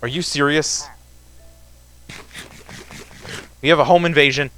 Are you serious? We have a home invasion.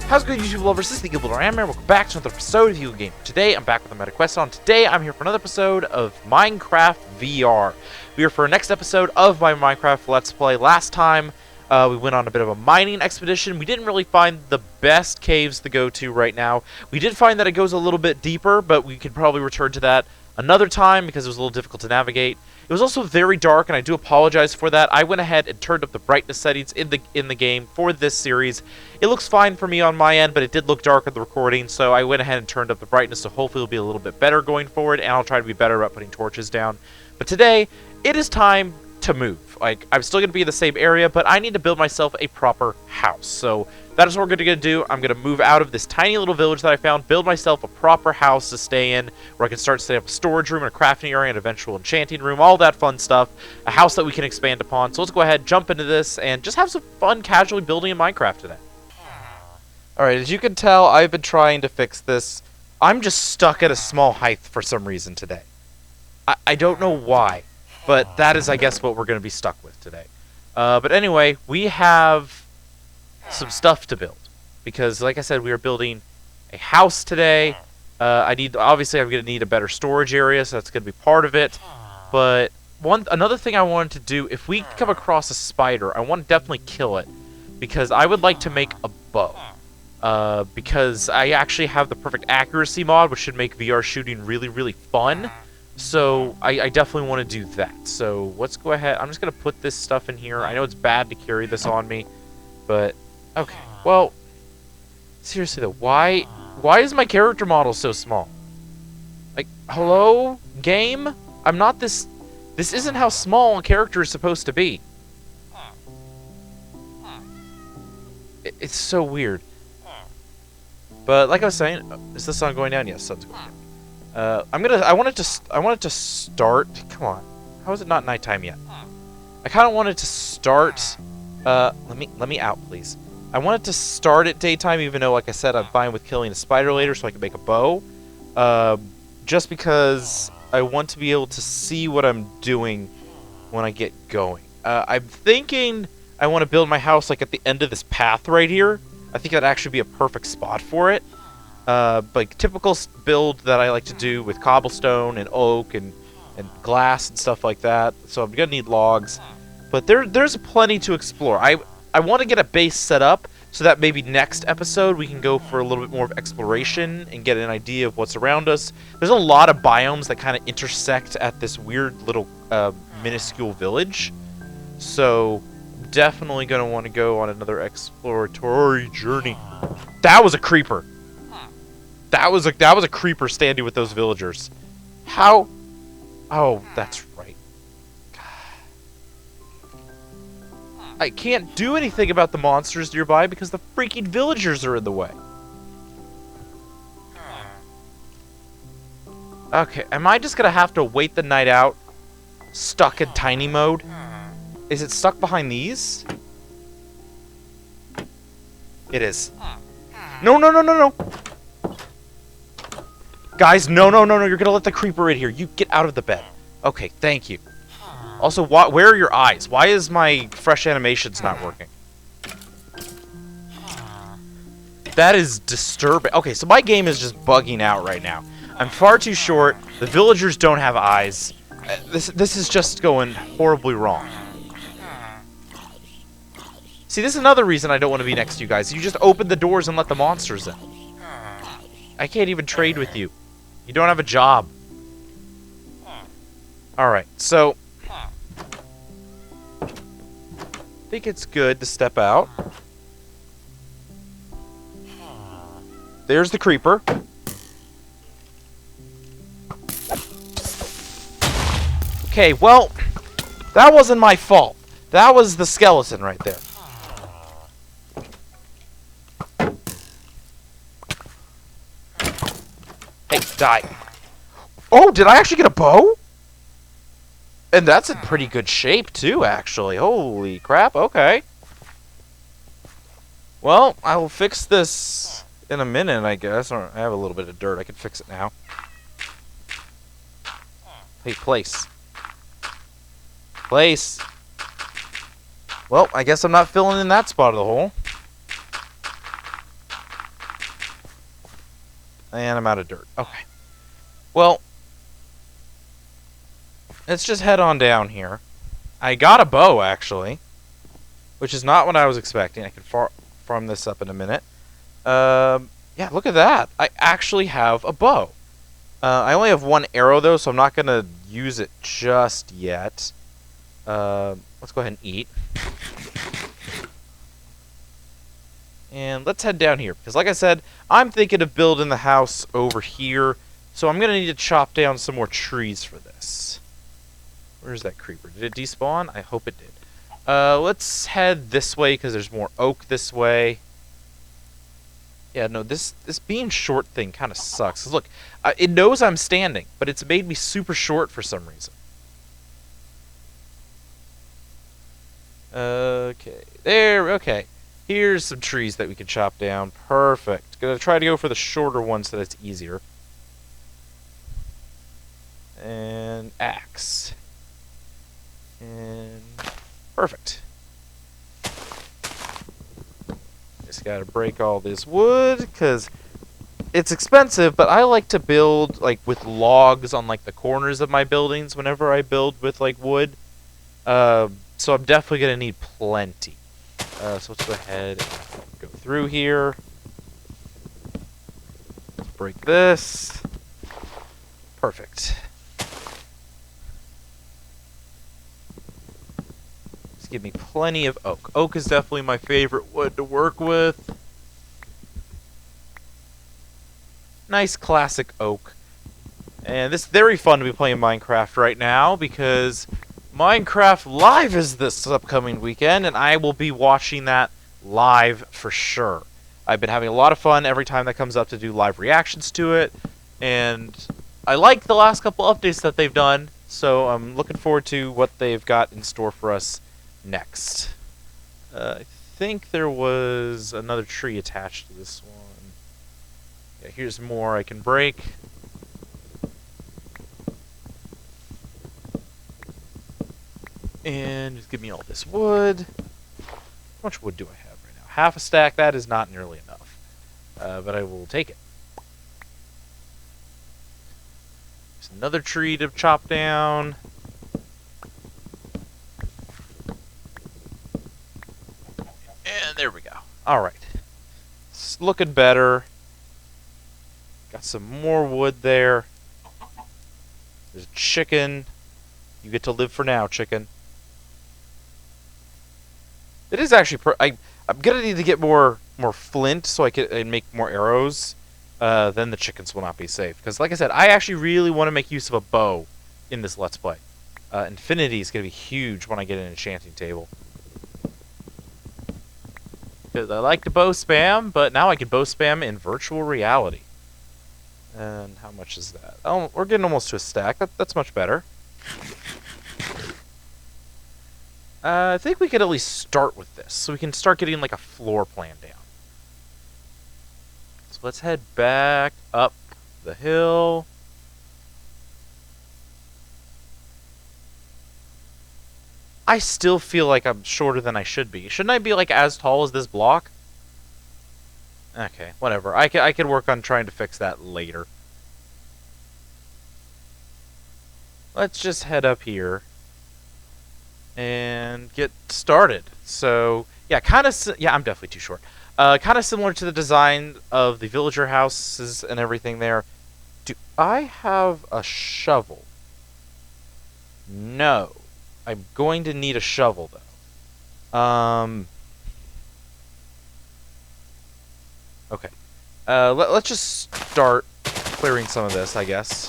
How's it going, YouTube lovers? This is the Guild Builder. I am here. Welcome back to another episode of Hugo Game. Today, I'm back with a Meta Quest on. Today, I'm here for another episode of Minecraft VR. We are for our next episode of my Minecraft Let's Play. Last time, we went on a bit of a mining expedition. We didn't really find the best caves to go to right now. We did find that it goes a little bit deeper, but we could probably return to that another time because it was a little difficult to navigate. It was also very dark, and I do apologize for that. I went ahead and turned up the brightness settings in the game for this series. It looks fine for me on my end, but it did look dark at the recording, so I went ahead and turned up the brightness, so hopefully it'll be a little bit better going forward, and I'll try to be better about putting torches down. But today, it is time to move. Like, I'm still going to be in the same area, but I need to build myself a proper house. So that is what we're going to do. I'm going to move out of this tiny little village that I found, build myself a proper house to stay in, where I can start setting up a storage room and a crafting area and eventual enchanting room, all that fun stuff. A house that we can expand upon. So let's go ahead, jump into this, and just have some fun casually building in Minecraft today. Alright, as you can tell, I've been trying to fix this. I'm just stuck at a small height for some reason today. I don't know why. But that is, I guess, what we're going to be stuck with today. But anyway, we have some stuff to build. Because, like I said, we are building a house today. Obviously, I'm going to need a better storage area, so that's going to be part of it. But another thing I wanted to do, if we come across a spider, I want to definitely kill it. Because I would like to make a bow. Because I actually have the perfect accuracy mod, which should make VR shooting really, really fun. So, I definitely want to do that. So, let's go ahead. I'm just going to put this stuff in here. I know it's bad to carry this on me, but, okay. Well, seriously though, why is my character model so small? Like, hello, game? I'm not this isn't how small a character is supposed to be. It's so weird. But, like I was saying, is the sun going down? Yes, sun's going down. I wanted to start. Come on, how is it not nighttime yet? I kind of wanted to start. Let me out, please. I wanted to start at daytime, even though, like I said, I'm fine with killing a spider later, so I can make a bow. Just because I want to be able to see what I'm doing when I get going. I'm thinking I want to build my house like at the end of this path right here. I think that'd actually be a perfect spot for it. Like typical build that I like to do with cobblestone and oak and glass and stuff like that. So I'm gonna need logs, but there's plenty to explore. I want to get a base set up so that maybe next episode we can go for a little bit more of exploration and get an idea of what's around us. There's a lot of biomes that kind of intersect at this weird little minuscule village, so definitely gonna want to go on another exploratory journey. That was a creeper. That was a creeper standing with those villagers. How? Oh, that's right. I can't do anything about the monsters nearby because the freaking villagers are in the way. Okay, am I just gonna have to wait the night out? Stuck in tiny mode? Is it stuck behind these? It is. No, no, no, no, no! Guys, no, no, no, no, you're gonna let the creeper in here. You get out of the bed. Okay, thank you. Also, where are your eyes? Why is my fresh animations not working? That is disturbing. Okay, so my game is just bugging out right now. I'm far too short. The villagers don't have eyes. This is just going horribly wrong. See, this is another reason I don't want to be next to you guys. You just open the doors and let the monsters in. I can't even trade with you. You don't have a job. Alright, so I think it's good to step out. There's the creeper. Okay, well, that wasn't my fault. That was the skeleton right there. Hey, die. Oh, did I actually get a bow? And that's in pretty good shape, too, actually. Holy crap, okay. Well, I will fix this in a minute, I guess. Or I have a little bit of dirt. I can fix it now. Hey, place. Place. Well, I guess I'm not filling in that spot of the hole. And I'm out of dirt. Okay. Well, let's just head on down here. I got a bow, actually, which is not what I was expecting. I can farm this up in a minute. Yeah, look at that. I actually have a bow. I only have one arrow, though, so I'm not going to use it just yet. Let's go ahead and eat. And let's head down here, because like I said, I'm thinking of building the house over here, so I'm going to need to chop down some more trees for this. Where's that creeper? Did it despawn? I hope it did. Let's head this way, because there's more oak this way. Yeah, no, this being short thing kind of sucks. Look, it knows I'm standing, but it's made me super short for some reason. Okay, there, okay. Here's some trees that we can chop down. Perfect. Gonna try to go for the shorter one so that it's easier. And axe. And perfect. Just gotta break all this wood, because it's expensive, but I like to build, like, with logs on, like, the corners of my buildings whenever I build with, like, wood. So I'm definitely gonna need plenty. So let's go ahead and go through here. Let's break this. Perfect. Just give me plenty of oak. Oak is definitely my favorite wood to work with. Nice classic oak. And this is very fun to be playing Minecraft right now, because Minecraft Live is this upcoming weekend, and I will be watching that live for sure. I've been having a lot of fun every time that comes up to do live reactions to it, and I like the last couple updates that they've done, so I'm looking forward to what they've got in store for us next. I think there was another tree attached to this one. Yeah, here's more I can break. And just give me all this wood. How much wood do I have right now? Half a stack. That is not nearly enough. But I will take it. There's another tree to chop down. And there we go. Alright. It's looking better. Got some more wood there. There's a chicken. You get to live for now, chicken. It is actually... I'm gonna need to get more flint so I can make more arrows. Then the chickens will not be safe. Because, like I said, I actually really want to make use of a bow in this Let's Play. Infinity is gonna be huge when I get an enchanting table. Because I like to bow spam, but now I can bow spam in virtual reality. And how much is that? Oh, we're getting almost to a stack. That's much better. I think we could at least start with this, so we can start getting like a floor plan down. So let's head back up the hill. I still feel like I'm shorter than I should be. Shouldn't I be like as tall as this block? Okay, whatever. I could work on trying to fix that later. Let's just head up here and get started. So, yeah, yeah, I'm definitely too short. Kind of similar to the design of the villager houses and everything there. Do I have a shovel? No. I'm going to need a shovel, though. Okay. Let's just start clearing some of this, I guess.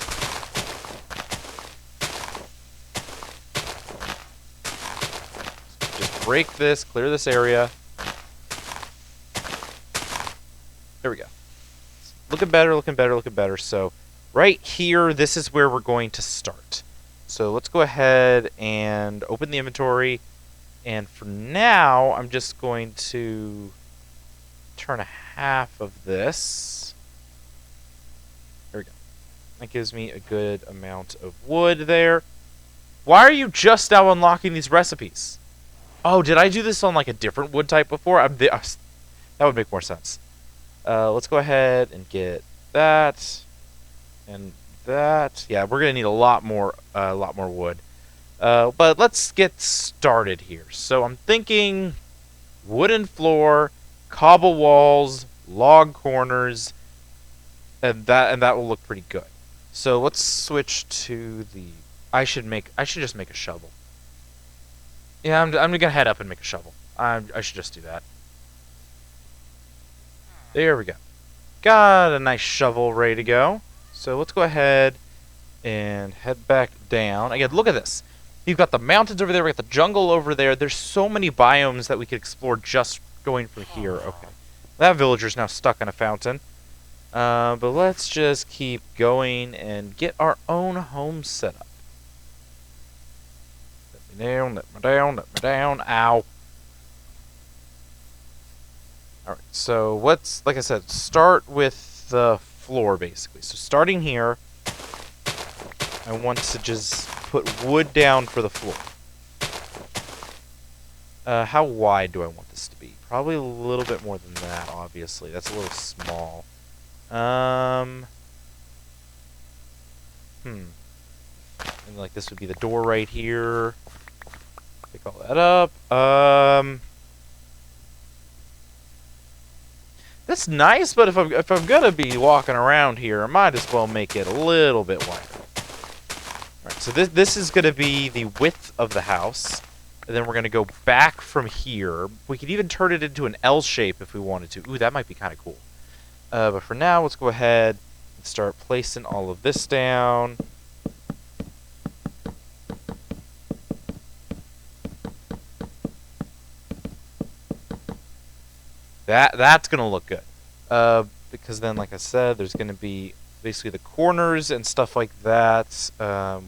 Just break this, clear this area. There we go. Looking better, looking better, looking better. So, right here, this is where we're going to start. So, let's go ahead and open the inventory. And for now, I'm just going to turn half of this. There we go. That gives me a good amount of wood there. Why are you just now unlocking these recipes? Oh, did I do this on like a different wood type before? That would make more sense. Let's go ahead and get that and that. Yeah, we're gonna need a lot more wood. But let's get started here. So I'm thinking wooden floor, cobble walls, log corners, and that will look pretty good. So let's switch to the. I should just make a shovel. Yeah, I'm gonna head up and make a shovel. I should just do that. There we go. Got a nice shovel ready to go. So let's go ahead and head back down. Again, look at this. You've got the mountains over there. We've got the jungle over there. There's so many biomes that we could explore just going from here. Okay. That villager's now stuck in a fountain. But let's just keep going and get our own home set up. Let me down, let me down, let me down. Ow. Alright, so let's, like I said, start with the floor, basically. So starting here, I want to just put wood down for the floor. How wide do I want this to be? Probably a little bit more than that, obviously. That's a little small. And like this would be the door right here. Pick all that up. That's nice, but if I'm gonna be walking around here, I might as well make it a little bit wider. Alright, so this is gonna be the width of the house. And then we're gonna go back from here. We could even turn it into an L shape if we wanted to. Ooh, that might be kinda cool. But for now, let's go ahead and start placing all of this down. That's gonna look good. Because then, like I said, there's gonna be basically the corners and stuff like that. I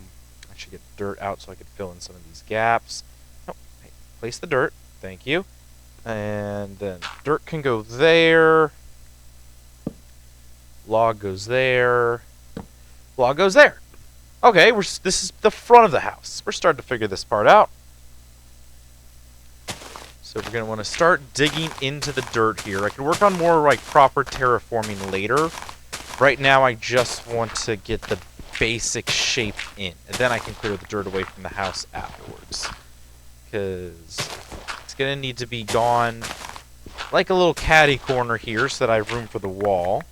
should get dirt out so I can fill in some of these gaps. Oh, hey, place the dirt. Thank you. And then dirt can go there. Log goes there. Log goes there. Okay, this is the front of the house. We're starting to figure this part out. So we're going to want to start digging into the dirt here. I can work on more like proper terraforming later. Right now I just want to get the basic shape in. And then I can clear the dirt away from the house afterwards. Because it's going to need to be gone like a little caddy corner here so that I have room for the wall.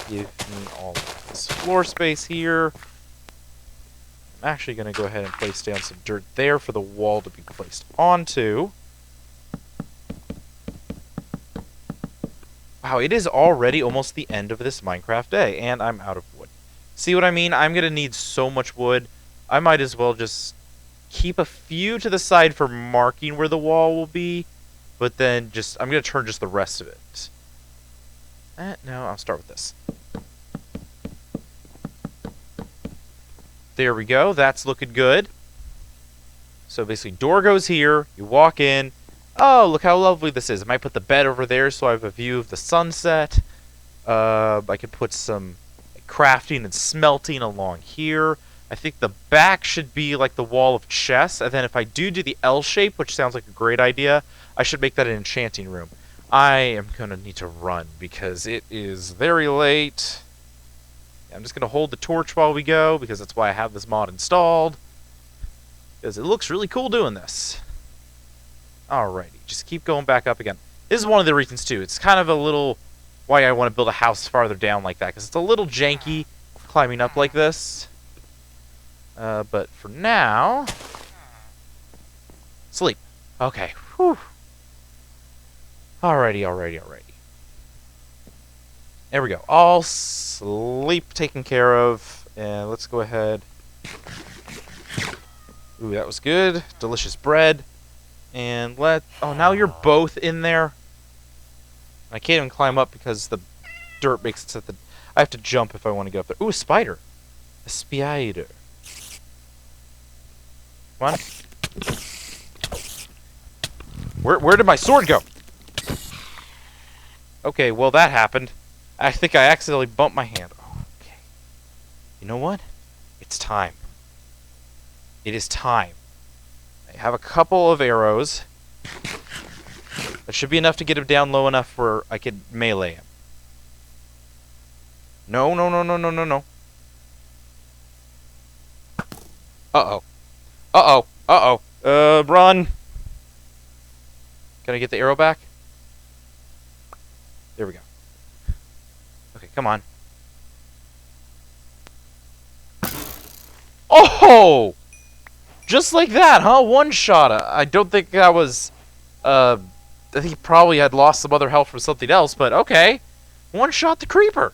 Give me all of this floor space here. I'm actually going to go ahead and place down some dirt there for the wall to be placed onto. Wow, it is already almost the end of this Minecraft day, and I'm out of wood. See what I mean? I'm going to need so much wood. I might as well just keep a few to the side for marking where the wall will be, but then I'm going to turn just the rest of it. No, I'll start with this. There we go. That's looking good. So basically, door goes here. You walk in. Oh, look how lovely this is. I might put the bed over there so I have a view of the sunset. I could put some crafting and smelting along here. I think the back should be like the wall of chests. And then if I do the L shape, which sounds like a great idea, I should make that an enchanting room. I am going to need to run because it is very late. I'm just going to hold the torch while we go because that's why I have this mod installed. Because it looks really cool doing this. Alrighty, just keep going back up again. This is one of the reasons too. It's kind of a little why I want to build a house farther down like that. Because it's a little janky climbing up like this. But for now... Sleep. Okay. Whew. Alrighty. There we go. All sleep taken care of. And let's go ahead. Ooh, that was good. Delicious bread. And oh, now you're both in there. I can't even climb up because the dirt makes it so that I have to jump if I want to get up there. Ooh, a spider. A spider. Come on. Where did my sword go? Okay, well that happened. I think I accidentally bumped my hand. Okay. You know what? It's time. It is time. I have a couple of arrows. That should be enough to get him down low enough where I could melee him. No, no, no, no, no, no, no. Uh-oh. Uh-oh. Uh-oh. Run. Can I get the arrow back? There we go. Okay, come on. Oh! Just like that, huh? One shot. I don't think that was... I think he probably had lost some other health from something else, but okay. One shot the creeper.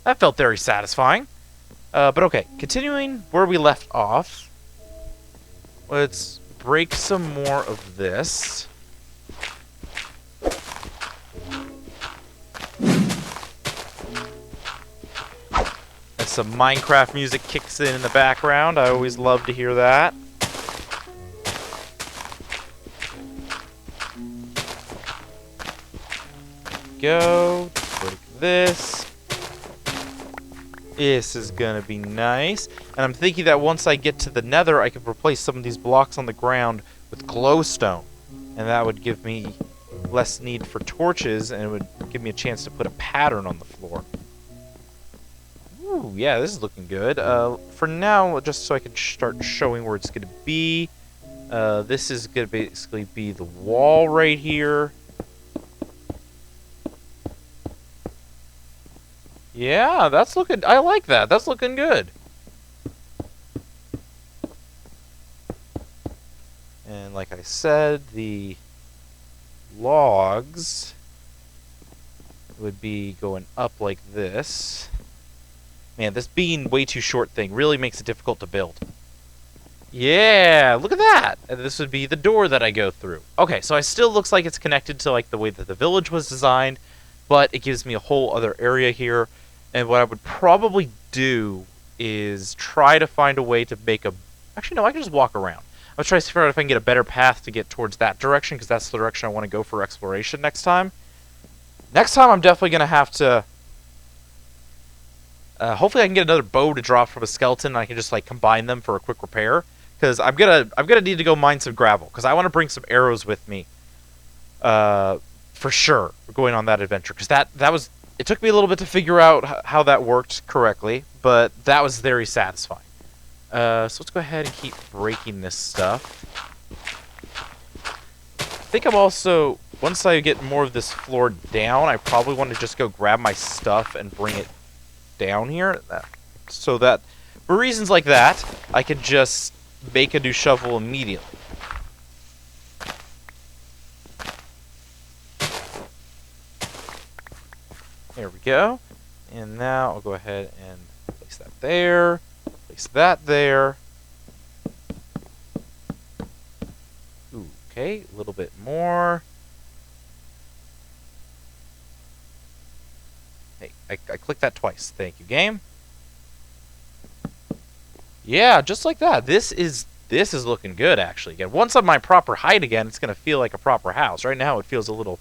That felt very satisfying. But okay, continuing where we left off. Let's break some more of this. And some Minecraft music kicks in the background. I always love to hear that. Go. Break this. This is gonna be nice. And I'm thinking that once I get to the nether, I could replace some of these blocks on the ground with glowstone. And that would give me less need for torches, and it would give me a chance to put a pattern on the floor. Ooh, yeah, this is looking good. For now, just so I can start showing where it's gonna be, this is gonna basically be the wall right here. Yeah, that's looking... I like that. That's looking good. And like I said, the logs would be going up like this. Man, this being way too short thing really makes it difficult to build. Yeah, look at that! And this would be the door that I go through. Okay, so it still looks like it's connected to like the way that the village was designed, but it gives me a whole other area here. And what I would probably do is try to find a way to make a... Actually, no, I can just walk around. I'll try to figure out if I can get a better path to get towards that direction, because that's the direction I want to go for exploration next time. Next time, I'm definitely going to have to... hopefully I can get another bow to drop from a skeleton, and I can just like combine them for a quick repair. Because I'm gonna need to go mine some gravel, because I want to bring some arrows with me. For sure, going on that adventure. Because that was... It took me a little bit to figure out how that worked correctly, but that was very satisfying. So let's go ahead and keep breaking this stuff. I think I'm also... Once I get more of this floor down, I probably want to just go grab my stuff and bring it down here. So that, for reasons like that, I can just make a new shovel immediately. There we go. And now I'll go ahead and place that there. Place that there. Ooh, okay, a little bit more. Hey, I clicked that twice. Thank you, game. Yeah, just like that. This is looking good, actually. Again, once I'm my proper height again, it's going to feel like a proper house. Right now, it feels a little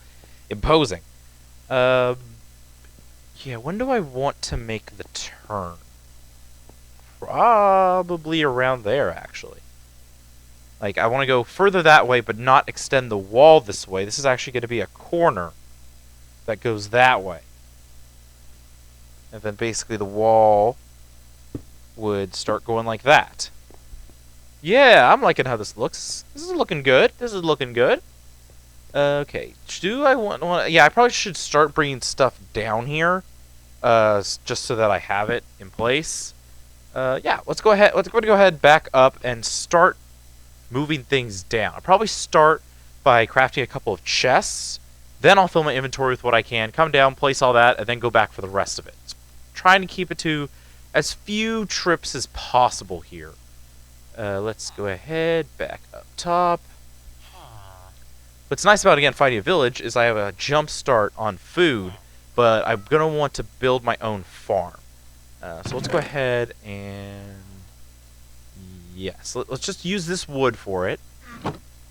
imposing. Yeah, when do I want to make the turn? Probably around there, actually. Like, I want to go further that way, but not extend the wall this way. This is actually going to be a corner that goes that way. And then basically the wall would start going like that. Yeah, I'm liking how this looks. This is looking good. This is looking good. Okay, do I want... Yeah, I probably should start bringing stuff down here. Just so that I have it in place. Yeah, let's go ahead. Let's go ahead, back up, and start moving things down. I'll probably start by crafting a couple of chests. Then I'll fill my inventory with what I can. Come down, place all that, and then go back for the rest of it. Trying to keep it to as few trips as possible here. Let's go ahead, back up top. What's nice about, again, fighting a village is I have a jump start on food. But I'm going to want to build my own farm. So let's go ahead and... Yes, let's just use this wood for it.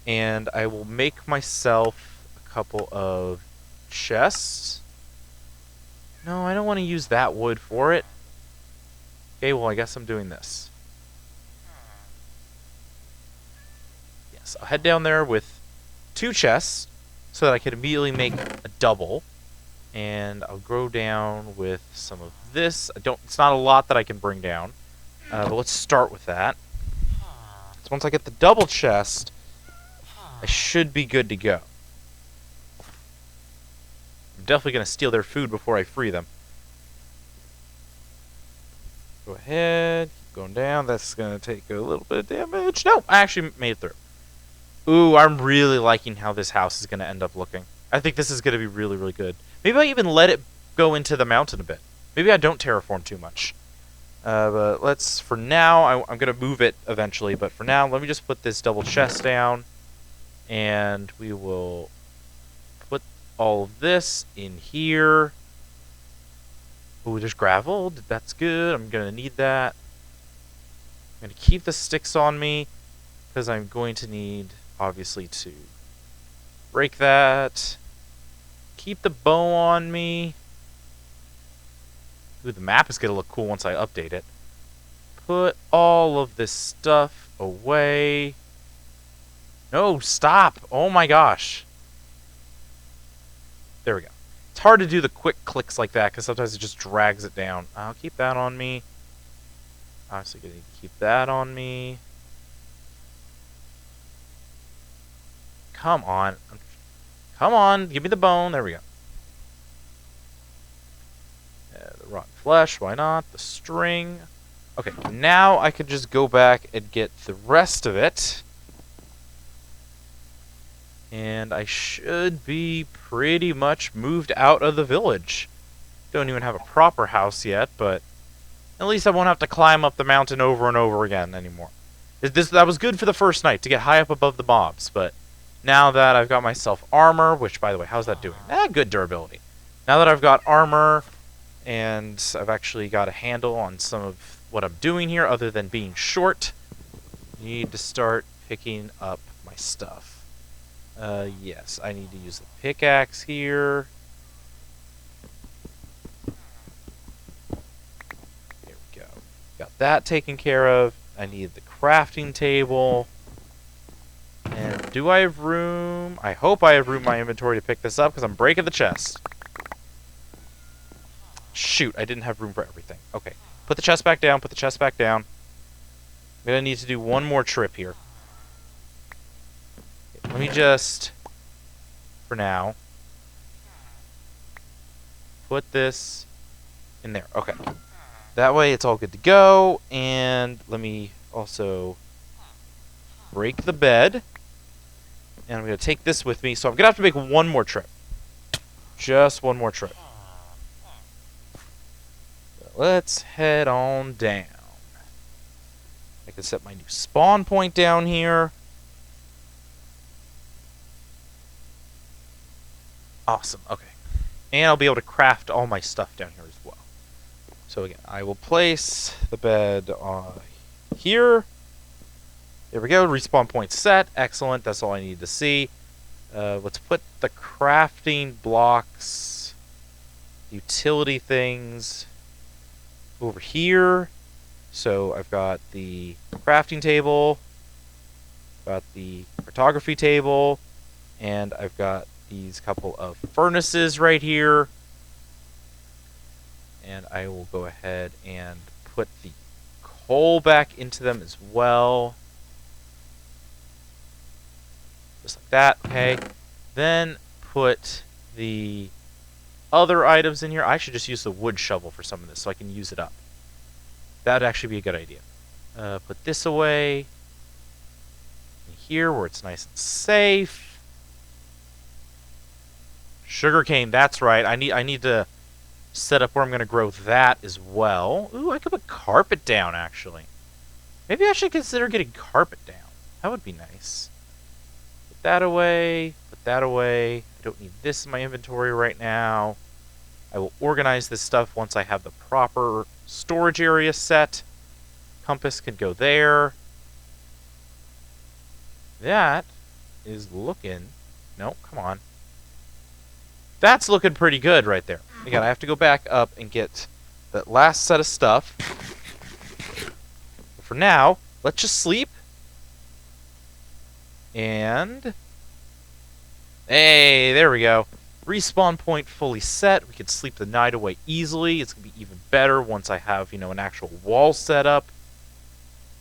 And I will make myself a couple of chests. No, I don't want to use that wood for it. Okay, well, I guess I'm doing this. Yes, I'll head down there with 2 chests so that I can immediately make a double. And I'll go down with some of this. It's not a lot that I can bring down. But let's start with that. So once I get the double chest, I should be good to go. I'm definitely going to steal their food before I free them. Go ahead. Keep going down. That's going to take a little bit of damage. No, I actually made it through. Ooh, I'm really liking how this house is going to end up looking. I think this is going to be really, really good. Maybe I even let it go into the mountain a bit. Maybe I don't terraform too much. But let's, for now, I'm going to move it eventually. But for now, let me just put this double chest down. And we will put all of this in here. Ooh, there's gravel. That's good. I'm going to need that. I'm going to keep the sticks on me. Because I'm going to need, obviously, to break that. Keep the bow on me. Ooh, the map is going to look cool once I update it. Put all of this stuff away. No, stop. Oh my gosh. There we go. It's hard to do the quick clicks like that because sometimes it just drags it down. I'll keep that on me. Obviously, going to keep that on me. Come on. Come on. Give me the bone. There we go. The rotten flesh. Why not? The string. Okay, now I can just go back and get the rest of it. And I should be pretty much moved out of the village. Don't even have a proper house yet, but at least I won't have to climb up the mountain over and over again anymore. That was good for the first night, to get high up above the mobs, but now that I've got myself armor, which, by the way, how's that doing? Good durability. Now that I've got armor, and I've actually got a handle on some of what I'm doing here, other than being short, I need to start picking up my stuff. Yes, I need to use the pickaxe here. There we go. Got that taken care of. I need the crafting table. And do I have room? I hope I have room in my inventory to pick this up, because I'm breaking the chest. Shoot, I didn't have room for everything. Okay, put the chest back down, put the chest back down. I'm going to need to do one more trip here. Let me just, for now, put this in there. Okay. That way it's all good to go. And let me also break the bed. And I'm going to take this with me. So I'm going to have to make one more trip. Just one more trip. So let's head on down. I can set my new spawn point down here. Awesome. Okay. And I'll be able to craft all my stuff down here as well. So again, I will place the bed here. There we go. Respawn point set. Excellent. That's all I need to see. Let's put the crafting blocks, utility things over here. So I've got the crafting table, got the cartography table, and I've got these couple of furnaces right here. And I will go ahead and put the coal back into them as well. Just like that, okay. Then put the other items in here. I should just use the wood shovel for some of this so I can use it up. That would actually be a good idea. Put this away in here where it's nice and safe. Sugarcane, that's right. I need to set up where I'm going to grow that as well. Ooh, I could put carpet down, actually. Maybe I should consider getting carpet down. That would be nice. Put that away. Put that away. I don't need this in my inventory right now. I will organize this stuff once I have the proper storage area set. Compass can go there. that is looking... No, come on. That's looking pretty good right there. Again, I have to go back up and get that last set of stuff. For now, let's just sleep. And... Hey, there we go. Respawn point fully set. We can sleep the night away easily. It's going to be even better once I have, an actual wall set up.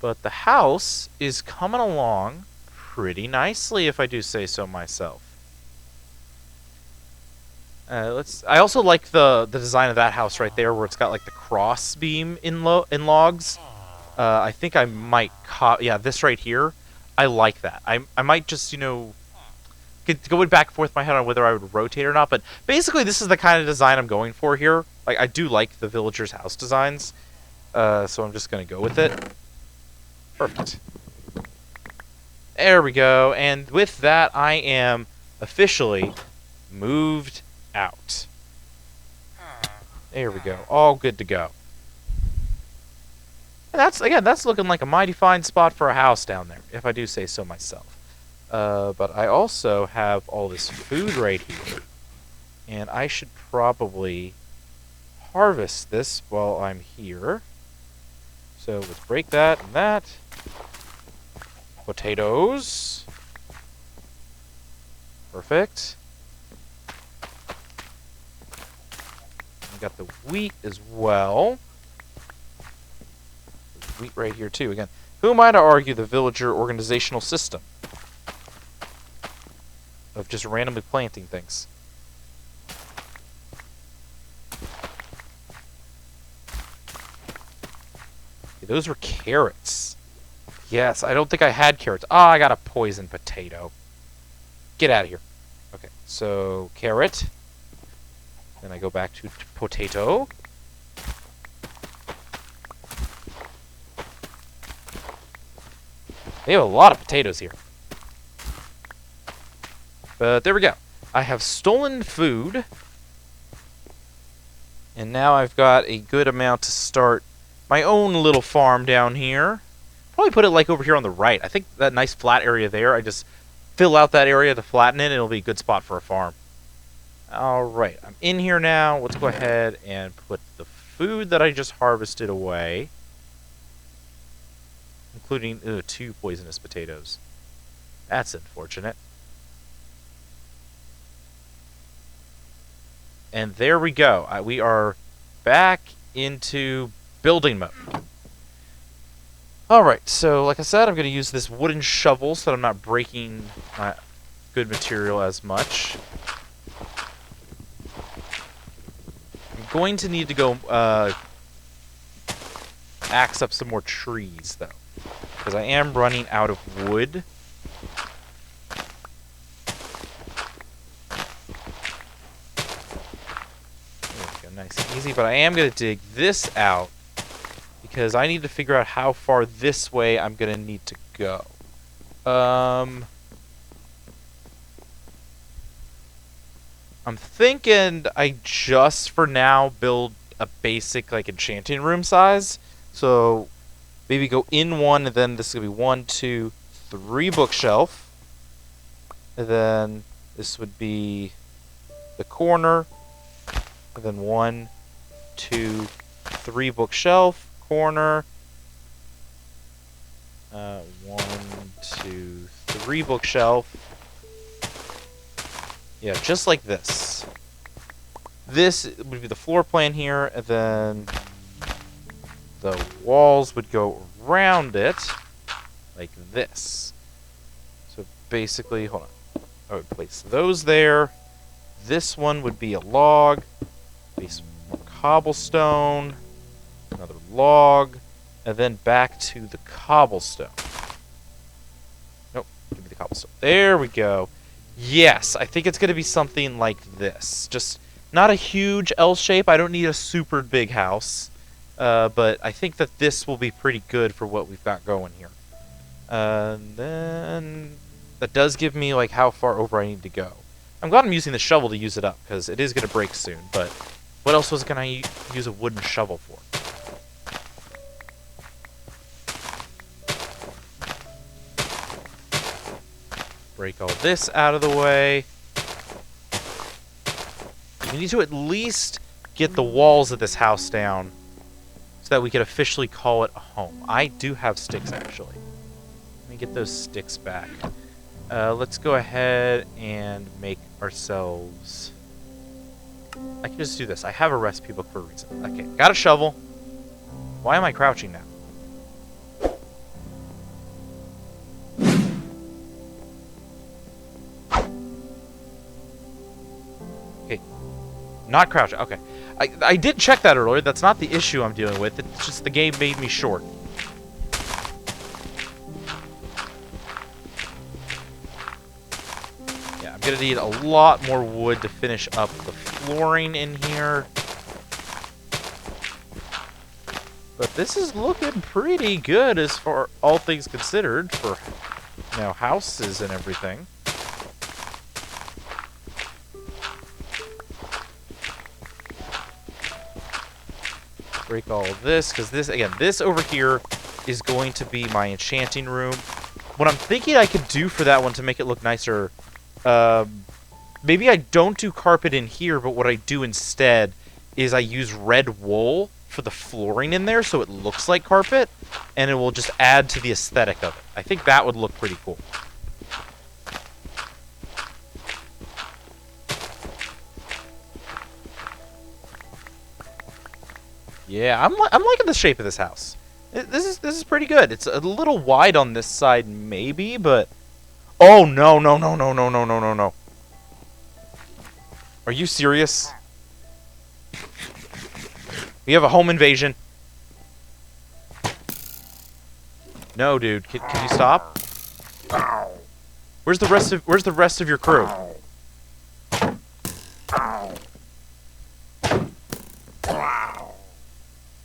But the house is coming along pretty nicely, if I do say so myself. I also like the design of that house right there, where it's got like the cross beam in logs. I think I might this right here. I like that. I might just going back and forth in my head on whether I would rotate or not, but basically this is the kind of design I'm going for here. Like, I do like the villagers' house designs, so I'm just gonna go with it. Perfect. There we go, and with that, I am officially moved out. There we go, all good to go. And that's looking like a mighty fine spot for a house down there, if I do say so myself. But I also have all this food right here, and I should probably harvest this while I'm here. So let's break that and that. Potatoes. Perfect. We got the wheat as well. There's wheat right here too. Again, who am I to argue the villager organizational system of just randomly planting things? Okay, those were carrots. Yes, I don't think I had carrots. Ah, I got a poison potato. Get out of here. Okay, so carrot. Then I go back to potato. They have a lot of potatoes here. But there we go. I have stolen food. And now I've got a good amount to start my own little farm down here. Probably put it like over here on the right. I think that nice flat area there, I just fill out that area to flatten it, and it'll be a good spot for a farm. Alright, I'm in here now. Let's go ahead and put the food that I just harvested away. Including 2 poisonous potatoes. That's unfortunate. And there we go. We are back into building mode. Alright, so like I said, I'm going to use this wooden shovel so that I'm not breaking my good material as much. I'm going to need to go axe up some more trees, though, because I am running out of wood. Nice and easy, but I am going to dig this out because I need to figure out how far this way I'm going to need to go. I'm thinking I just, for now, build a basic, like, enchanting room size. So, maybe go in one, and then this is going to be 1, 2, 3 bookshelf. And then this would be the corner. And then 1, 2, 3 bookshelf, corner. 1, 2, 3 bookshelf. Yeah, just like this. This would be the floor plan here, and then the walls would go around it like this. So basically, hold on. I would place those there. This one would be a log. Some more cobblestone, another log, and then back to the cobblestone. Nope, give me the cobblestone. There we go. Yes, I think it's going to be something like this. Just not a huge L shape. I don't need a super big house, but I think that this will be pretty good for what we've got going here. And then that does give me like how far over I need to go. I'm glad I'm using the shovel to use it up, because it is going to break soon, but what else was going to use a wooden shovel for? Break all this out of the way. We need to at least get the walls of this house down so that we can officially call it a home. I do have sticks, actually. Let me get those sticks back. Let's go ahead and make ourselves... I can just do this. I have a recipe book for a reason. Okay, got a shovel. Why am I crouching now? Okay, not crouching. Okay, I did check that earlier. That's not the issue I'm dealing with. It's just the game made me short. Yeah, I'm gonna need a lot more wood to finish up the flooring in here. But this is looking pretty good as far all things considered for, you know, houses and everything. Break all of this, because this, again, this over here is going to be my enchanting room. What I'm thinking I could do for that one to make it look nicer, maybe I don't do carpet in here, but what I do instead is I use red wool for the flooring in there so it looks like carpet, and it will just add to the aesthetic of it. I think that would look pretty cool. Yeah, I'm liking the shape of this house. This is pretty good. It's a little wide on this side, maybe, but oh no. Are you serious? We have a home invasion. No, dude. Can you stop? Where's the rest of your crew?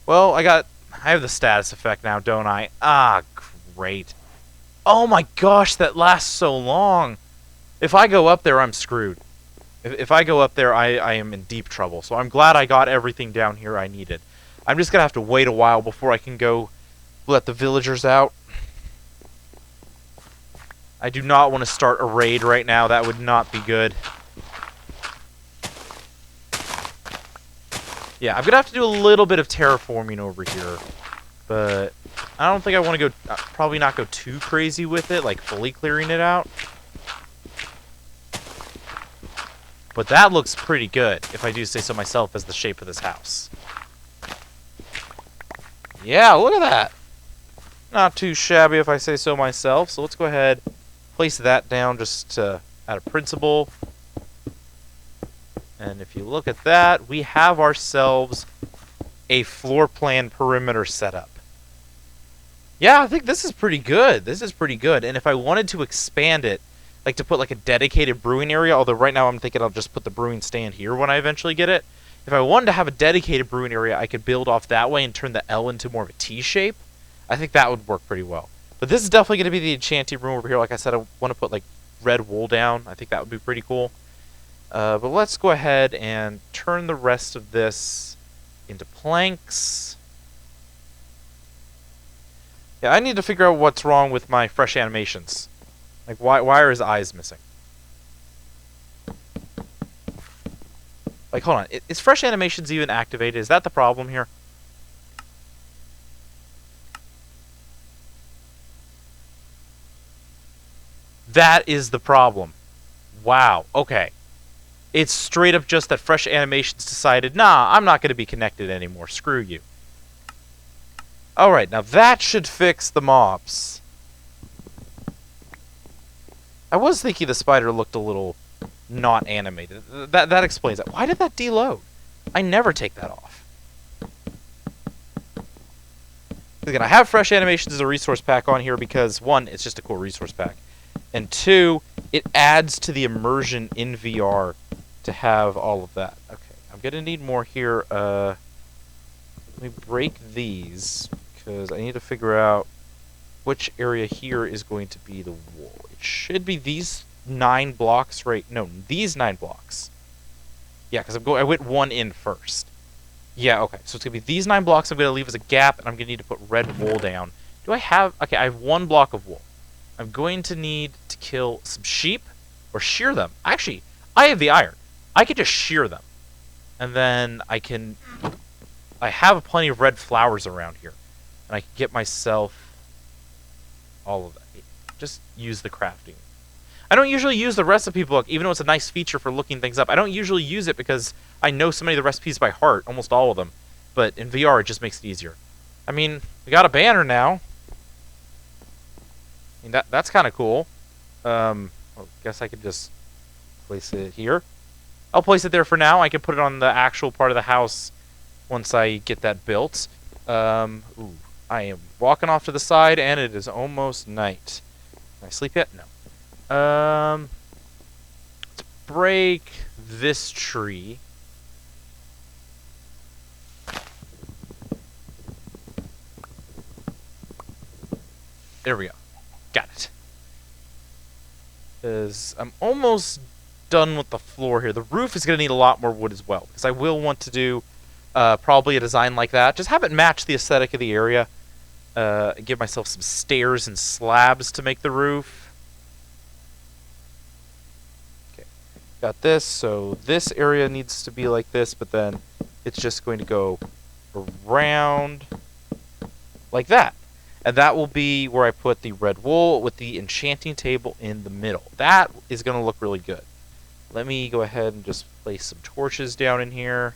Well, I have the status effect now, don't I? Ah, great. Oh my gosh, that lasts so long. If I go up there, I'm screwed. If I go up there, I am in deep trouble. So I'm glad I got everything down here I needed. I'm just going to have to wait a while before I can go let the villagers out. I do not want to start a raid right now. That would not be good. Yeah, I'm going to have to do a little bit of terraforming over here. But I don't think I want to go... probably not go too crazy with it, like fully clearing it out. But that looks pretty good, if I do say so myself, as the shape of this house. Yeah, look at that. Not too shabby, if I say so myself. So let's go ahead, place that down just out of principle. And if you look at that, we have ourselves a floor plan perimeter setup. Yeah, I think this is pretty good. This is pretty good. And if I wanted to expand it, like to put like a dedicated brewing area, although right now I'm thinking I'll just put the brewing stand here when I eventually get it. If I wanted to have a dedicated brewing area, I could build off that way and turn the L into more of a T shape. I think that would work pretty well. But this is definitely going to be the enchanting room over here. Like I said, I want to put like red wool down. I think that would be pretty cool. But let's go ahead and turn the rest of this into planks. Yeah, I need to figure out what's wrong with my fresh animations. Like, why are his eyes missing? Like, hold on. Is fresh animations even activated? Is that the problem here? That is the problem. Wow. Okay. It's straight up just that fresh animations decided, nah, I'm not going to be connected anymore. Screw you. Alright, now that should fix the mobs. I was thinking the spider looked a little not animated. That explains it. Why did that deload? I never take that off. Again, I have fresh animations as a resource pack on here because, one, it's just a cool resource pack. And two, it adds to the immersion in VR to have all of that. Okay, I'm going to need more here. Let me break these because I need to figure out which area here is going to be the wall. It should be these 9 blocks right... No, these 9 blocks. Yeah, because I went one in first. Yeah, okay. So it's going to be these 9 blocks I'm going to leave as a gap, and I'm going to need to put red wool down. Do I have... Okay, I have 1 block of wool. I'm going to need to kill some sheep or shear them. Actually, I have the iron. I could just shear them. And then I have plenty of red flowers around here. And I can get myself all of that. Just use the crafting. I don't usually use the recipe book, even though it's a nice feature for looking things up. I don't usually use it because I know so many of the recipes by heart, almost all of them. But in VR, it just makes it easier. I mean, we got a banner now. I mean, that's kind of cool. Well, I guess I could just place it here. I'll place it there for now. I can put it on the actual part of the house once I get that built. Ooh, I am walking off to the side, and it is almost night. Can I sleep yet? No. Let's break this tree. There we go. Got it. Because I'm almost done with the floor here. The roof is going to need a lot more wood as well, because I will want to do probably a design like that. Just have it match the aesthetic of the area. Give myself some stairs and slabs to make the roof. Okay, got this. So this area needs to be like this, but then it's just going to go around like that. And that will be where I put the red wool with the enchanting table in the middle. That is going to look really good. Let me go ahead and just place some torches down in here.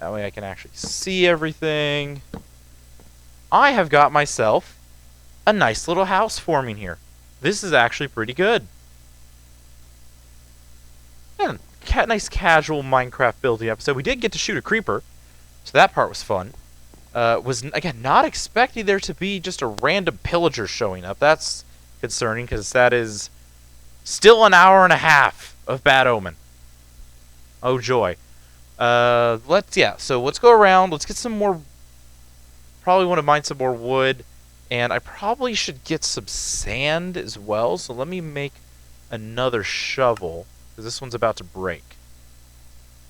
That way I can actually see everything. I have got myself a nice little house forming here. This is actually pretty good. Yeah, nice casual Minecraft building episode. We did get to shoot a creeper, so that part was fun. Was, again, not expecting there to be just a random pillager showing up. That's concerning, because that is still an hour and a half of bad omen. Oh, joy. So let's go around. Let's get some more. Probably want to mine some more wood. And I probably should get some sand as well. So let me make another shovel, because this one's about to break.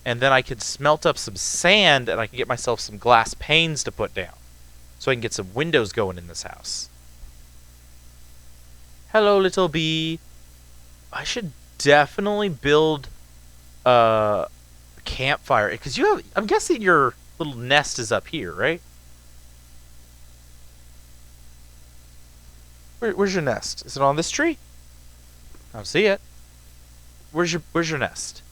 And then I can smelt up some sand, and I can get myself some glass panes to put down, so I can get some windows going in this house. Hello, little bee. I should definitely build a campfire, because I'm guessing your little nest is up here, right? Where's your nest? Is it on this tree? I don't see it. Where's your nest?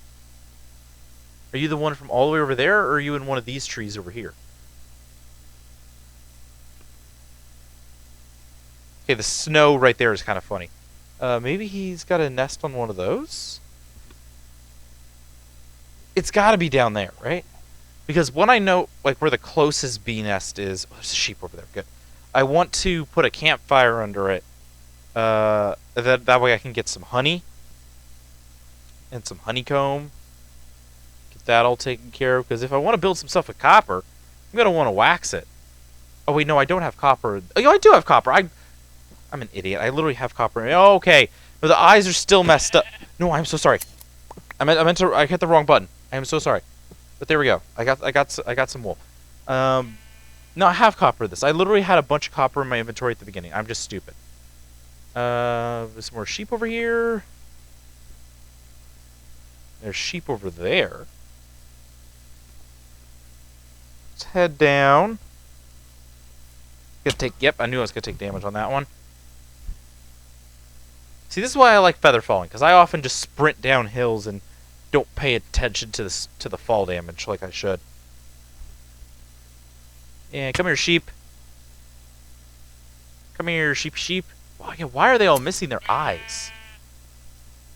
Are you the one from all the way over there, or are you in one of these trees over here? Okay, the snow right there is kind of funny. Maybe he's got a nest on one of those? It's got to be down there, right? Because when I know like where the closest bee nest is... Oh, there's a sheep over there. Good. I want to put a campfire under it. That way I can get some honey. And some honeycomb. That all taken care of, because if I want to build some stuff with copper, I'm going to want to wax it. Oh, wait, no, I don't have copper. Oh, I do have copper. I'm an idiot. I literally have copper. Oh, okay. But the eyes are still messed up. No, I'm so sorry. I hit the wrong button. I am so sorry. But there we go. I got some wool. No, I have copper this. I literally had a bunch of copper in my inventory at the beginning. I'm just stupid. There's some more sheep over here. There's sheep over there. Let's head down. Yep, I knew I was gonna take damage on that one. See, this is why I like feather falling, because I often just sprint down hills and don't pay attention to the fall damage like I should. Yeah, come here, sheep. Come here, sheep. Why are they all missing their eyes?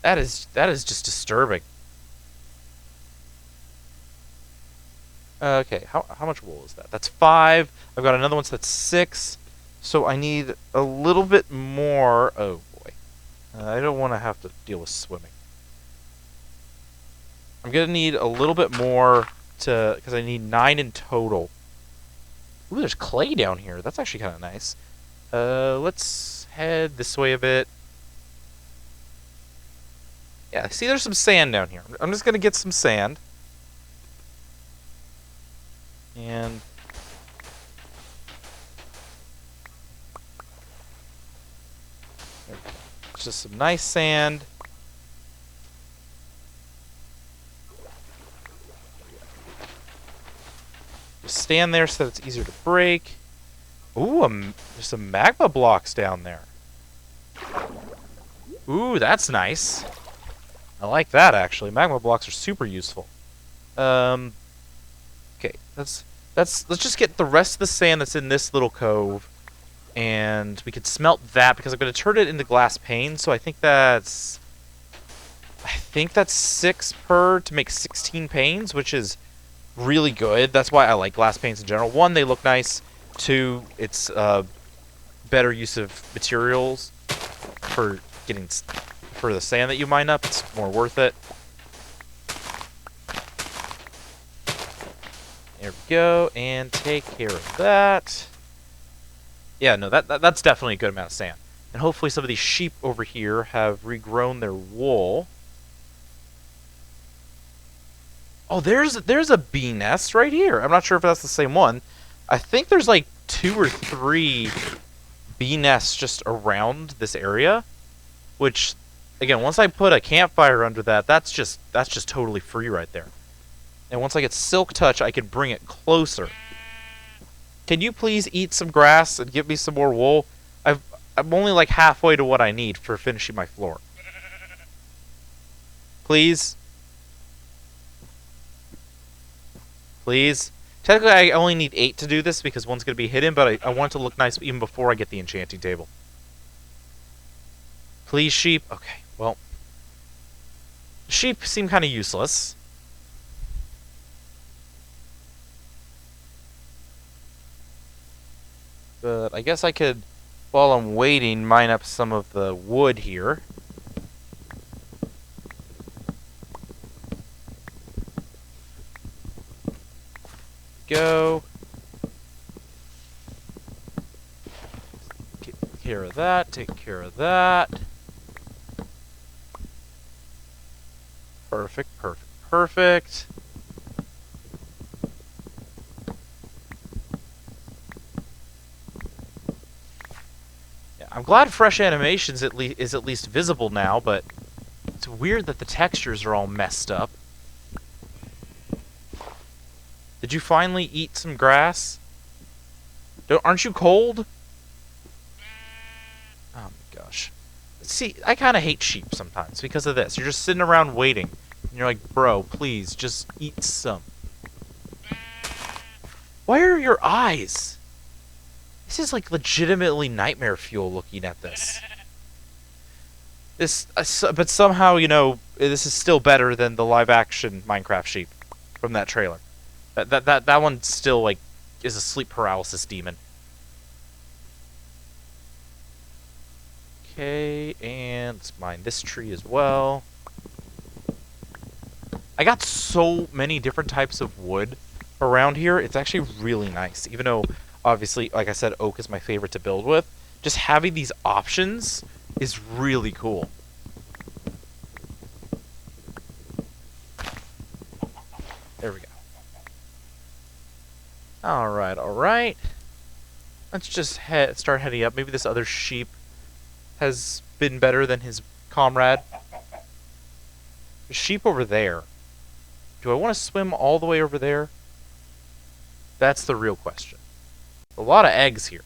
That is just disturbing. Okay, how much wool is that? That's 5. I've got another one that's 6. So I need a little bit more. Oh boy, I don't want to have to deal with swimming. I'm gonna need a little bit more because I need 9 in total. Ooh, there's clay down here. That's actually kind of nice. Let's head this way a bit. Yeah, see, there's some sand down here. I'm just gonna get some sand. And just some nice sand. Just stand there so that it's easier to break. Ooh, there's some magma blocks down there. Ooh, that's nice. I like that, actually. Magma blocks are super useful. Okay, let's just get the rest of the sand that's in this little cove, and we could smelt that because I'm going to turn it into glass pane. So I think that's 6 per to make 16 panes, which is really good. That's why I like glass panes in general. 1, they look nice. 2, it's better use of materials for the sand that you mine up. It's more worth it. There we go, and take care of that. Yeah, no, that's definitely a good amount of sand. And hopefully some of these sheep over here have regrown their wool. Oh, there's a bee nest right here. I'm not sure if that's the same one. I think there's like 2 or 3 bee nests just around this area, which, again, once I put a campfire under that, that's just totally free right there. And once I get Silk Touch, I can bring it closer. Can you please eat some grass and give me some more wool? I'm only like halfway to what I need for finishing my floor. Please? Please? Technically, I only need 8 to do this because one's going to be hidden, but I want it to look nice even before I get the enchanting table. Please, sheep? Okay, well. Sheep seem kind of useless. But I guess I could, while I'm waiting, mine up some of the wood here. Go. Take care of that. Take care of that. Perfect, perfect, perfect. Yeah, I'm glad Fresh Animations is at least visible now, but it's weird that the textures are all messed up. Did you finally eat some grass? Aren't you cold? Oh my gosh. See, I kind of hate sheep sometimes because of this. You're just sitting around waiting. And you're like, bro, please, just eat some. Why are your eyes? This is like legitimately nightmare fuel looking at this. But somehow, you know, this is still better than the live-action Minecraft sheep from that trailer. That one still, like, is a sleep paralysis demon. Okay, and let's mine this tree as well. I got so many different types of wood around here. It's actually really nice. Even though, obviously, like I said, oak is my favorite to build with. Just having these options is really cool. There we go. Alright, alright. Let's just start heading up. Maybe this other sheep has been better than his comrade. There's sheep over there. Do I want to swim all the way over there? That's the real question. A lot of eggs here.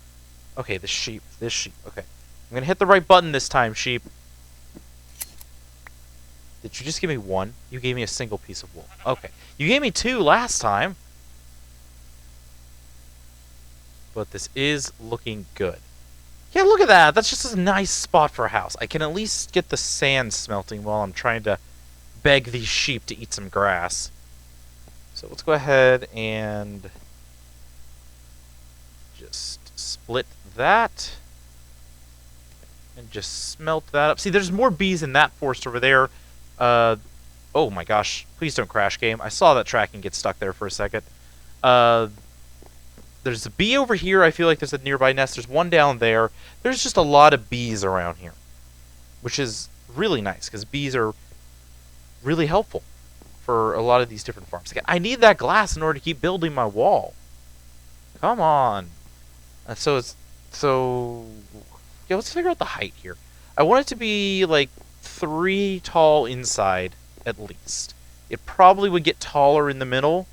Okay, this sheep. Okay. I'm going to hit the right button this time, sheep. Did you just give me 1? You gave me a single piece of wool. Okay. You gave me 2 last time. But this is looking good. Yeah, look at that. That's just a nice spot for a house. I can at least get the sand smelting while I'm trying to beg these sheep to eat some grass. So let's go ahead and just split that. And just smelt that up. See, there's more bees in that forest over there. Oh my gosh. Please don't crash, game. I saw that tracking get stuck there for a second. There's a bee over here. I feel like there's a nearby nest. There's one down there. There's just a lot of bees around here, which is really nice because bees are really helpful for a lot of these different farms. I need that glass in order to keep building my wall. Come on. Yeah, let's figure out the height here. I want it to be like 3 tall inside at least. It probably would get taller in the middle.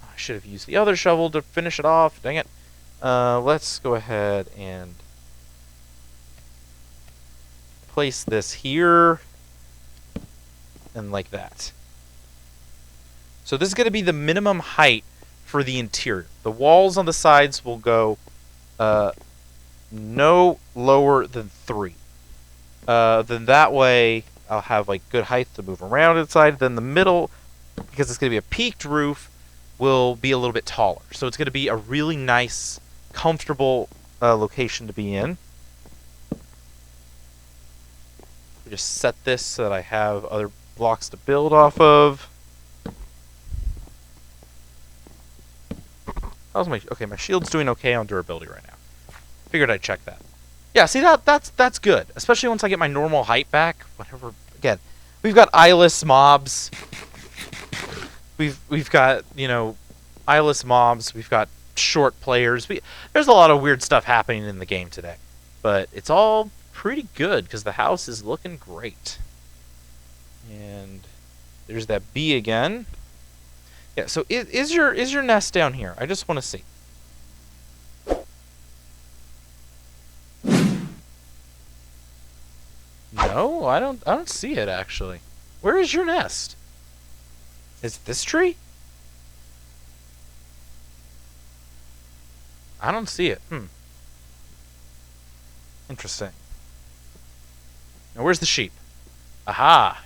I should have used the other shovel to finish it off. Dang it. Let's go ahead and place this here and like that. So this is going to be the minimum height for the interior. The walls on the sides will go no lower than 3. Then that way I'll have like good height to move around inside. Then the middle, because it's going to be a peaked roof, will be a little bit taller. So it's going to be a really nice, comfortable location to be in. We just set this so that I have other blocks to build off of. How's my my shield's doing okay on durability right now. Figured I'd check that. Yeah, see that's good, especially once I get my normal height back. Whatever. Again, we've got eyeless mobs. We've got, you know, eyeless mobs. We've got short players. There's a lot of weird stuff happening in the game today, but it's all pretty good because the house is looking great. And there's that bee again. Yeah. So is your nest down here? I just want to see. No, I don't see it actually. Where is your nest? Is it this tree? I don't see it. Interesting. Now where's the sheep? Aha.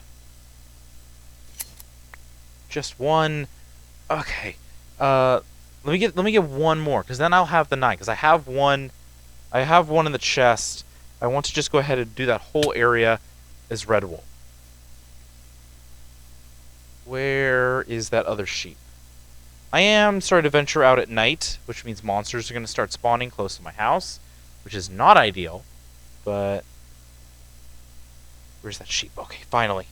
Just one. Okay. Let me get one more, because then I'll have the 9. Because I have one in the chest. I want to just go ahead and do that whole area as red wool. Where is that other sheep? I am starting to venture out at night, which means monsters are going to start spawning close to my house, which is not ideal, but where's that sheep? Okay, finally.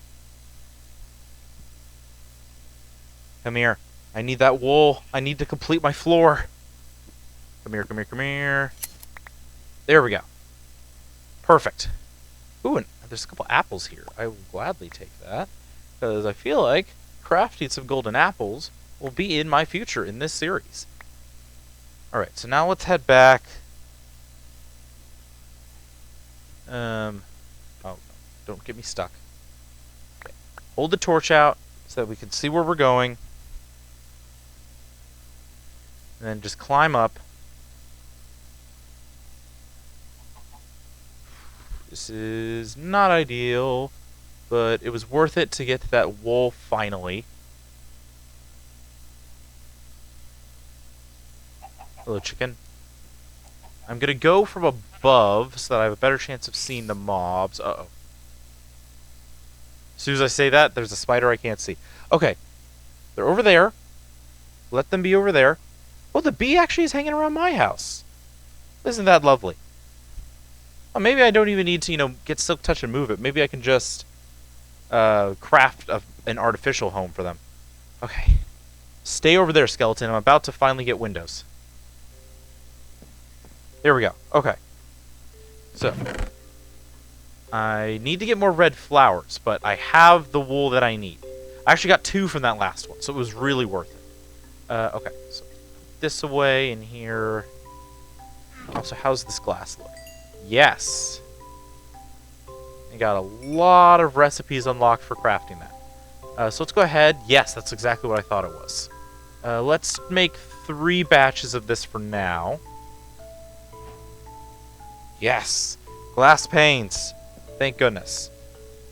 Come here. I need that wool. I need to complete my floor. Come here, come here, come here. There we go. Perfect. Ooh, and there's a couple apples here. I will gladly take that, because I feel like crafting some golden apples will be in my future in this series. Alright, so now let's head back. Oh, don't get me stuck. Okay. Hold the torch out so that we can see where we're going. And then just climb up. This is not ideal, but it was worth it to get to that wool finally. Hello, chicken. I'm gonna go from above so that I have a better chance of seeing the mobs. Uh-oh. As soon as I say that, there's a spider I can't see. Okay. They're over there. Let them be over there. Oh, the bee actually is hanging around my house. Isn't that lovely? Well, maybe I don't even need to, you know, get silk touch and move it. Maybe I can just craft an artificial home for them. Okay. Stay over there, skeleton. I'm about to finally get windows. There we go. Okay. So, I need to get more red flowers, but I have the wool that I need. I actually got 2 from that last one, so it was really worth it. Okay, so put this away in here. Also, how's this glass look? Yes. I got a lot of recipes unlocked for crafting that. So let's go ahead. Yes, that's exactly what I thought it was. Let's make 3 batches of this for now. Yes. Glass panes. Thank goodness.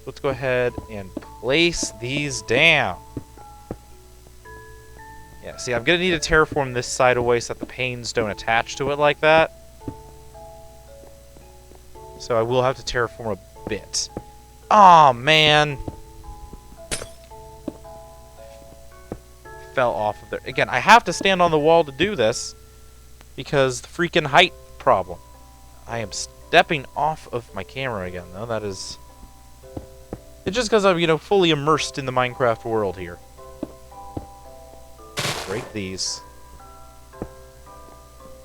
Let's go ahead and place these down. Yeah, see, I'm going to need to terraform this side away so that the panes don't attach to it like that. So I will have to terraform a bit. Aw, man. Fell off of there. Again, I have to stand on the wall to do this because the freaking height problem. I am stepping off of my camera again, though. That is... It's just because I'm, you know, fully immersed in the Minecraft world here. Break these.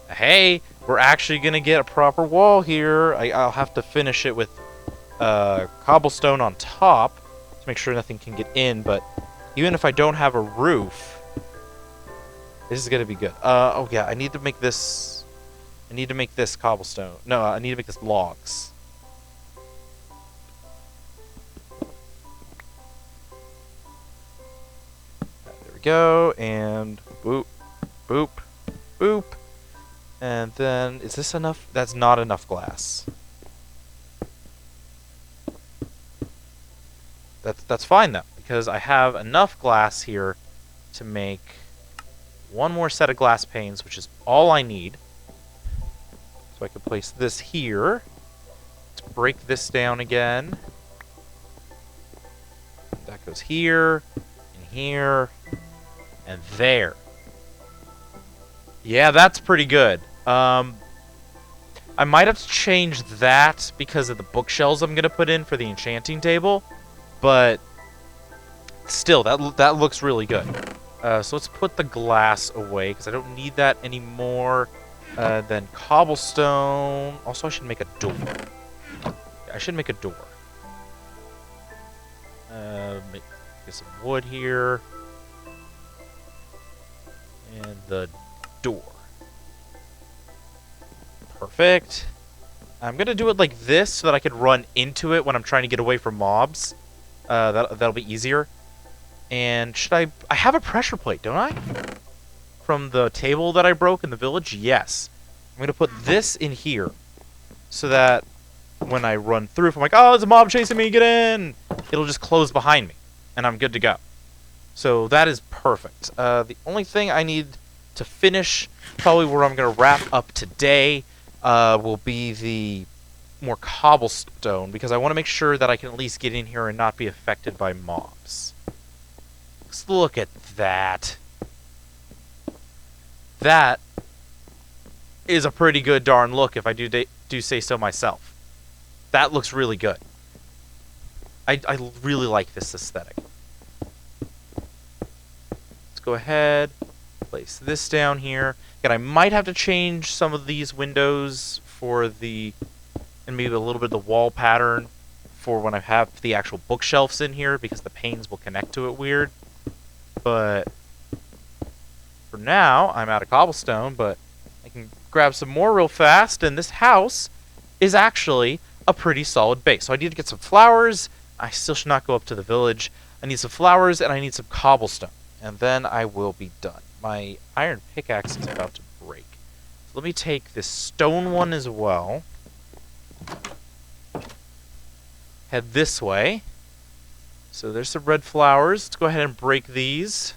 Hey! We're actually gonna get a proper wall here. I'll have to finish it with cobblestone on top to make sure nothing can get in, but even if I don't have a roof, this is gonna be good. Oh yeah, I need to make this cobblestone. No, I need to make this logs. There we go, and boop, boop, boop. And then, is this enough? That's not enough glass. That's fine though, because I have enough glass here to make one more set of glass panes, which is all I need. So I can place this here. Let's break this down again. That goes here, and here, and there. Yeah, that's pretty good. I might have to change that because of the bookshelves I'm going to put in for the enchanting table. But still, that looks really good. So let's put the glass away because I don't need that anymore. Then cobblestone. Also, I should make a door. I should make a door. Get some wood here. And the door. Perfect. I'm going to do it like this so that I can run into it when I'm trying to get away from mobs. That'll be easier. And should I have a pressure plate, don't I? From the table that I broke in the village? Yes. I'm going to put this in here so that when I run through, if I'm like, oh, there's a mob chasing me, get in, it'll just close behind me, and I'm good to go. So that is perfect. The only thing I need to finish, probably where I'm going to wrap up today, will be the more cobblestone, because I want to make sure that I can at least get in here and not be affected by mobs. Let's look at that. That is a pretty good darn look, if I do say so myself. That looks really good. I really like this aesthetic. Let's go ahead, place this down here. Again, I might have to change some of these windows for the, and maybe a little bit of the wall pattern for when I have the actual bookshelves in here, because the panes will connect to it weird. But for now, I'm out of cobblestone, but I can grab some more real fast, and this house is actually a pretty solid base. So I need to get some flowers. I still should not go up to the village. I need some flowers, and I need some cobblestone, and then I will be done. My iron pickaxe is about to break. So let me take this stone one as well. Head this way. So there's some red flowers. Let's go ahead and break these.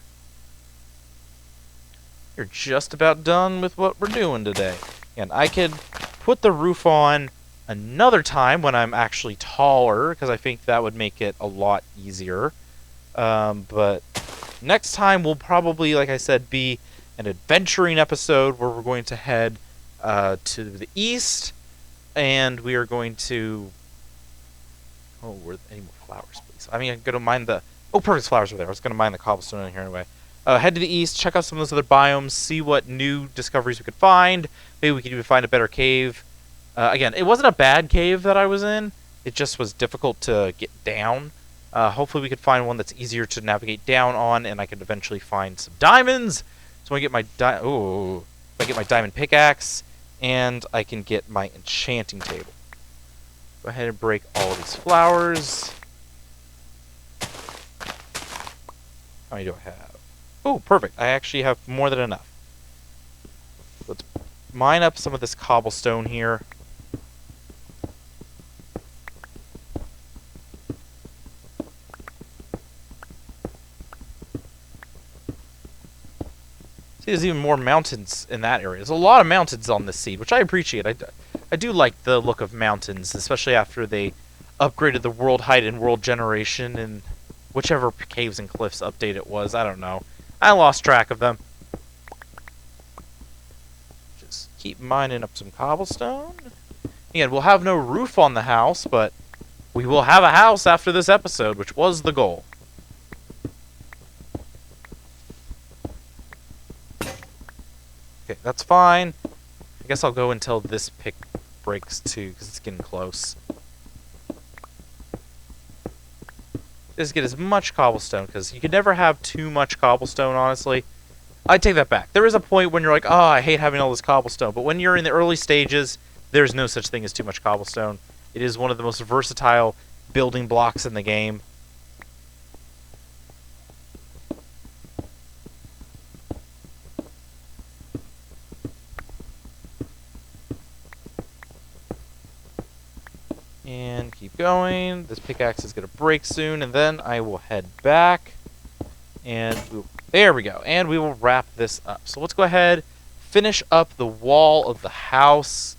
You're just about done with what we're doing today. And I could put the roof on another time when I'm actually taller, because I think that would make it a lot easier. But next time will probably, like I said, be an adventuring episode where we're going to head to the east, and we are going to... Oh, were there any more flowers, please? I mean, I'm going to mine the... Oh, perfect, flowers were there. I was going to mine the cobblestone in here anyway. Head to the east, check out some of those other biomes, see what new discoveries we could find. Maybe we could even find a better cave. Again, it wasn't a bad cave that I was in. It just was difficult to get down. Hopefully we could find one that's easier to navigate down on, and I could eventually find some diamonds. So I get my I get my diamond pickaxe, and I can get my enchanting table. Go ahead and break all of these flowers. How many do I have? Oh, perfect. I actually have more than enough. Let's mine up some of this cobblestone here. See, there's even more mountains in that area. There's a lot of mountains on this seed, which I appreciate. I do like the look of mountains, especially after they upgraded the world height and world generation and whichever caves and cliffs update it was. I don't know. I lost track of them. Just keep mining up some cobblestone. Again, we'll have no roof on the house, but we will have a house after this episode, which was the goal. Okay, that's fine. I guess I'll go until this pick breaks too, because it's getting close. Just get as much cobblestone, because you can never have too much cobblestone, honestly. I take that back. There is a point when you're like, oh, I hate having all this cobblestone. But when you're in the early stages, there's no such thing as too much cobblestone. It is one of the most versatile building blocks in the game. And keep going. This pickaxe is going to break soon, and then I will head back. And there we go. And we will wrap this up. So let's go ahead, finish up the wall of the house,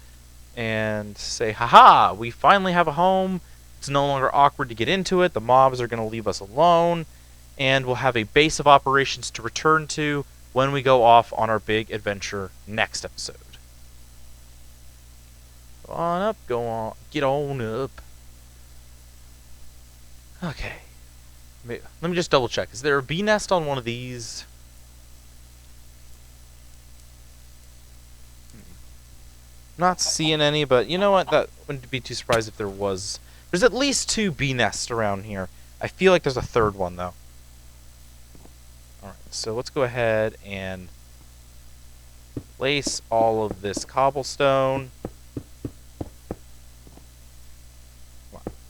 and say, haha, we finally have a home. It's no longer awkward to get into it. The mobs are going to leave us alone, and we'll have a base of operations to return to when we go off on our big adventure next episode. Go on up, go on, get on up. Okay. Let me just double check. Is there a bee nest on one of these? Not seeing any, but you know what? That wouldn't be too surprised if there was. There's at least 2 bee nests around here. I feel like there's a 3rd one, though. Alright, so let's go ahead and place all of this cobblestone.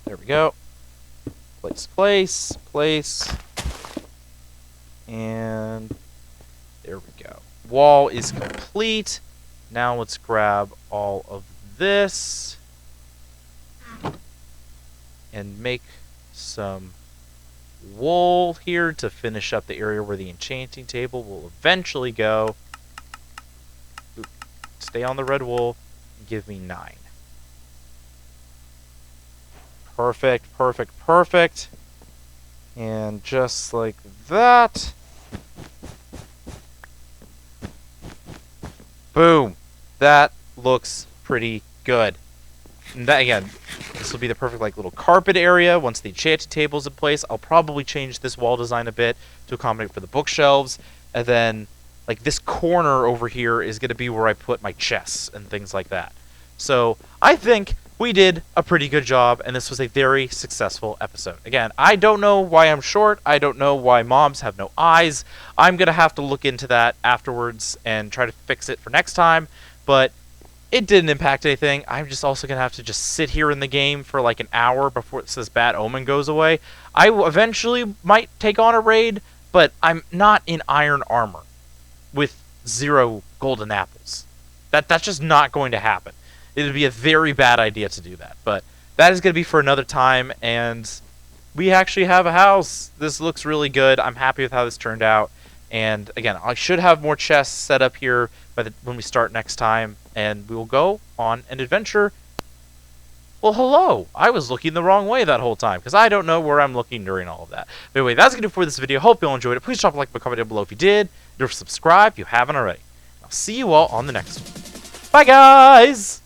There we go. Place. And there we go. Wall is complete. Now let's grab all of this and make some wool here to finish up the area where the enchanting table will eventually go. Ooh, stay on the red wool. Give me 9. Perfect. And just like that. Boom. That looks pretty good. And that, again, this will be the perfect like little carpet area once the enchanted table's in place. I'll probably change this wall design a bit to accommodate for the bookshelves. And then like this corner over here is going to be where I put my chests and things like that. So I think we did a pretty good job, and this was a very successful episode. Again, I don't know why I'm short. I don't know why mobs have no eyes. I'm going to have to look into that afterwards and try to fix it for next time, but it didn't impact anything. I'm just also going to have to just sit here in the game for like an hour before this bad omen goes away. I eventually might take on a raid, but I'm not in iron armor with 0 golden apples. That's just not going to happen. It would be a very bad idea to do that. But that is going to be for another time, and we actually have a house. This looks really good. I'm happy with how this turned out. And again, I should have more chests set up here when we start next time, and we will go on an adventure. Well, hello. I was looking the wrong way that whole time, because I don't know where I'm looking during all of that. But anyway, that's going to do it for this video. Hope you all enjoyed it. Please drop a like and comment down below if you did. Or subscribe if you haven't already. I'll see you all on the next one. Bye, guys!